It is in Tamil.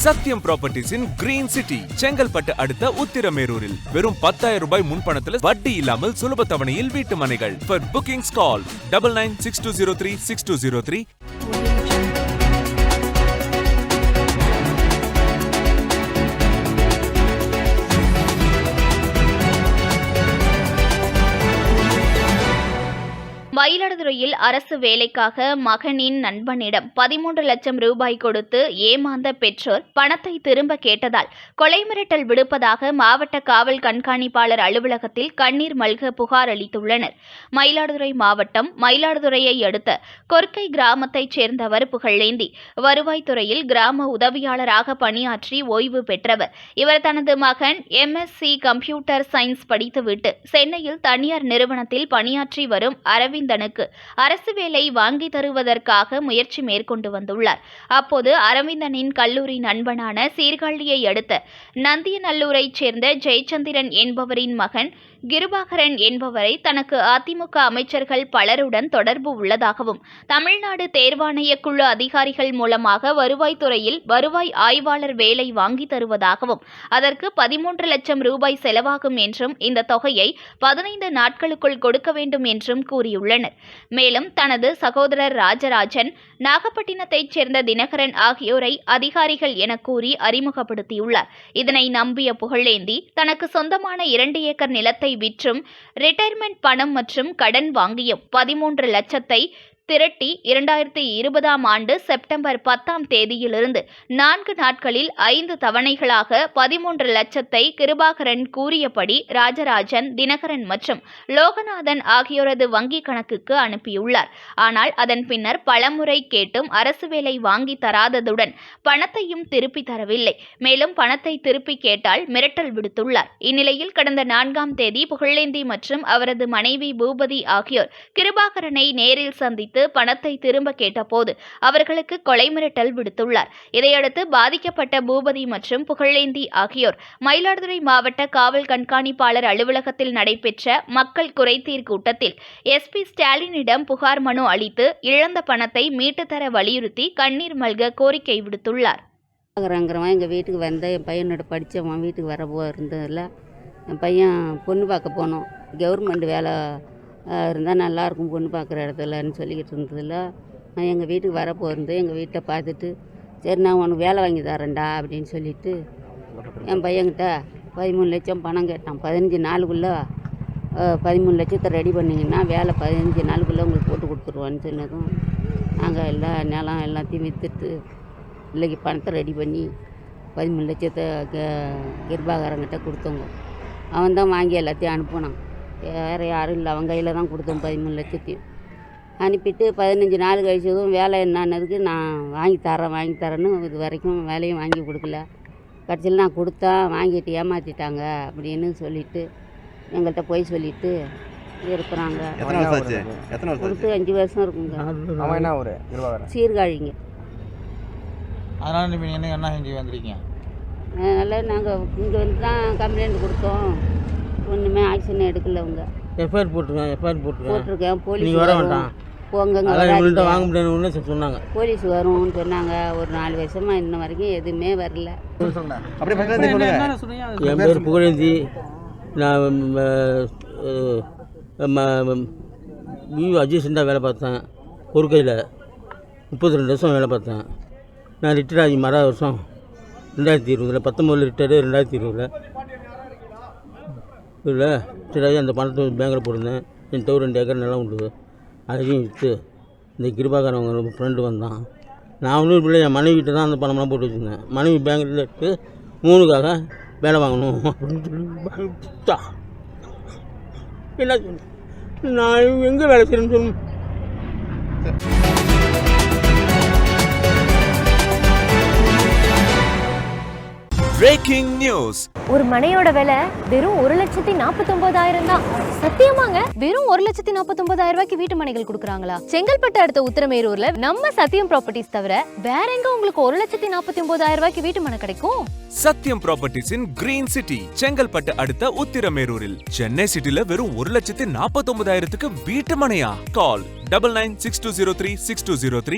Sathyam properties in green city Chengalpattu அடுத்த உத்திரமேரூரில் வெறும் 10,000 ரூபாய் முன்பணத்தில் வட்டி இல்லாமல் சுலப தவணையில் வீட்டு மனைகள். For bookings call 9962036203. மயிலாடுதுறையில் அரசு வேலைக்காக மகனின் நண்பனிடம் 13 லட்சம் ரூபாய் கொடுத்து ஏமாந்த பெற்றோர் பணத்தை திரும்ப கேட்டதால் கொலை மிரட்டல் விடுப்பதாக மாவட்ட காவல் கண்காணிப்பாளர் அலுவலகத்தில் கண்ணீர் மல்க புகார் அளித்துள்ளனர். மயிலாடுதுறை மாவட்டம் மயிலாடுதுறையை அடுத்த கொர்க்கை கிராமத்தைச் சேர்ந்தவர் புகழேந்தி. வருவாய்த்துறையில் கிராம உதவியாளராக பணியாற்றி ஓய்வு பெற்றவர். இவர் தனது மகன் MSc கம்ப்யூட்டர் சயின்ஸ் படித்துவிட்டு சென்னையில் தனியார் நிறுவனத்தில் பணியாற்றி வரும் அரவிந்த் அரசு வேலை வாங்கி தருவதற்காக முயற்சி மேற்கொண்டு வந்துள்ளார். அப்போது அரவிந்தனின் கல்லூரி நண்பனான சீர்காழியை அடுத்த நந்தியநல்லூரைச் சேர்ந்த ஜெயச்சந்திரன் என்பவரின் மகன் கிருபாகரன் என்பவரை தனக்கு அதிமுக அமைச்சர்கள் பலருடன் தொடர்பு உள்ளதாகவும் தமிழ்நாடு தேர்வாணைய குழு அதிகாரிகள் மூலமாக வருவாய்த்துறையில் வருவாய் ஆய்வாளர் வேலை வாங்கி தருவதாகவும் அதற்கு 13 லட்சம் ரூபாய் செலவாகும் என்றும் இந்த தொகையை 15 நாட்களுக்குள் கொடுக்க வேண்டும் என்றும் கூறியுள்ளனர். மேலும் தனது சகோதரர் ராஜராஜன், நாகப்பட்டினத்தைச் சேர்ந்த தினகரன் ஆகியோரை அதிகாரிகள் என கூறி அறிமுகப்படுத்தியுள்ளார். இதனை நம்பிய புகழேந்தி தனக்கு சொந்தமான 2 ஏக்கர் நிலத்தை விற்றும் ரிட்டையர்மெண்ட் பணம் மற்றும் கடன் வாங்கியும் 13 லட்சத்தை திரட்டி 2020ஆம் ஆண்டு செப்டம்பர் 10ஆம் தேதியிலிருந்து 4 நாட்களில் 5 தவணைகளாக 13 லட்சத்தை கிருபாகரன் கூறியபடி ராஜராஜன், தினகரன் மற்றும் லோகநாதன் ஆகியோரது வங்கி கணக்குக்கு அனுப்பியுள்ளார். ஆனால் அதன் பின்னர் பலமுறை கேட்டும் அரசு வேலை வாங்கி தராததுடன் பணத்தையும் திருப்பி தரவில்லை. மேலும் பணத்தை திருப்பி கேட்டால் மிரட்டல் விடுத்துள்ளார். இந்நிலையில் கடந்த 4ஆம் தேதி புகழேந்தி மற்றும் அவரது மனைவி பூபதி ஆகியோர் கிருபாகரனை நேரில் சந்தித்து பணத்தை திரும்ப கேட்டபோது அவர்களுக்கு கொலை மிரட்டல் விடுத்துள்ளார். இதையடுத்து பாதிக்கப்பட்ட பூபதி மற்றும் புகழேந்தி ஆகியோர் மயிலாடுதுறை மாவட்ட காவல் கண்காணிப்பாளர் அலுவலகத்தில் நடைபெற்ற மக்கள் குறைதீர் கூட்டத்தில் SP ஸ்டாலினிடம் புகார் மனு அளித்து இழந்த பணத்தை மீட்டு தர வலியுறுத்தி கண்ணீர் மல்க கோரிக்கை விடுத்துள்ளார். எங்கள் வீட்டுக்கு வந்த என் பையனோட படித்தவன் வீட்டுக்கு வரப்போ இருந்ததில்ல. என் பையன் பொண்ணு பார்க்க போனோம். கவர்மெண்ட் வேலை இருந்தால் நல்லாயிருக்கும் பொண்ணு பார்க்குற இடத்துலன்னு சொல்லிக்கிட்டு இருந்ததில்ல. நான் எங்கள் வீட்டுக்கு வரப்போ இருந்து எங்கள் வீட்டை பார்த்துட்டு சரி நான் உனக்கு வேலை வாங்கி தரேன்டா அப்படின்னு சொல்லிவிட்டு என் பையன்கிட்ட 13 லட்சம் பணம் கேட்டான். 15 நாளுக்குள்ளே 13 லட்சத்தை ரெடி பண்ணிங்கன்னா வேலை 15 நாளுக்குள்ளே உங்களுக்கு போட்டு கொடுத்துருவான்னு சொன்னதும் நாங்கள் நிலம் எல்லாத்தையும் விற்றுட்டு இல்லைக்கு பணத்தை ரெடி பண்ணி 13 லட்சத்தை கிருபாகரங்கிட்ட கொடுத்தோங்க. அவன் தான் வாங்கி எல்லாத்தையும் அனுப்பினான். வேறு யாரும் இல்லை, அவன் கையில் தான் கொடுத்தோம் 13 லட்சத்தையும். அனுப்பிட்டு 15 நாள் கழிச்சதும் வேலை என்னன்னதுக்கு நான் வாங்கி தரேன்னு இது வரைக்கும் வேலையும் வாங்கி கொடுக்கல. கடைசியில் நான் கொடுத்தா வாங்கிட்டு ஏமாற்றிட்டாங்க அப்படின்னு சொல்லிட்டு எங்கள்கிட்ட போய் சொல்லிட்டு இருக்கிறாங்க. கொடுத்து 5 வருஷம் இருக்குங்க. சீர்காழிங்க. அதனால் நீங்கள் என்ன செஞ்சு வந்திருக்கீங்க? அதனால் நாங்கள் இங்கே வந்து தான் கம்ப்ளைண்ட் கொடுத்தோம். ஒன்றுமே ஆக்ஷன் எடுக்கல. அவங்க எஃப்ஐஆர் போட்டிருக்கேன். போலீஸ் வர வேண்டாம் போங்க வாங்க முடியாதுன்னு சொன்னாங்க. போலீஸ் வரும்னு சொன்னாங்க. ஒரு 4 வருஷமாக இன்ன வரைக்கும் எதுவுமே வரல. என் பேர் புகழேந்தி. நான் அட்ஜஸ்டண்டாக வேலை பார்த்தேன். கொர்க்கையில் 32 வருஷம் வேலை பார்த்தேன். நான் ரிட்டையர் ஆகி வருஷம் 2020 19 ரிட்டையர்டு 2020 இல்லை ரிட்டையர் அந்த பணத்தை பேங்கில் போட்டிருந்தேன். என்கிட்ட 2 ஏக்கர் நிலம் உண்டு. அதையும் விற்று இந்த கிருபாகரன் அவங்க ஃப்ரெண்டு வந்தான். நான் ஒன்றும் இல்லை, என் மனைவிகிட்ட தான் அந்த பணம்லாம் போட்டு வச்சுருந்தேன். மனைவி பேங்கில் எடுத்து 3க்காக வேலை வாங்கணும் அப்படின்னு சொல்லி என்ன நான் எங்கே வேலை செய்யணும்னு சொல்லணும். Breaking news. ஒரு மனையோட விலை வெறும் 1,49,000 தான். சத்தியமாங்க, வெறும் 1,49,000 ரூபாய்க்கு வீட்டு மனைகள் கொடுக்குறாங்களா? செங்கல்பட்டு அடுத்த உத்திரமேரூர்ல நம்ம சத்தியம் ப்ராப்பர்ட்டிஸ் தவிர வேற எங்க உங்களுக்கு 1,49,000 ரூபாய்க்கு வீட்டு மனை கிடைக்கும்? Sathyam properties in green city Chengalpattu அடுத்த உத்திரமேரூரில். சென்னை சிட்டில வெறும் 1,49,000க்கு வீட்டு மனையா? கால் 9962036203.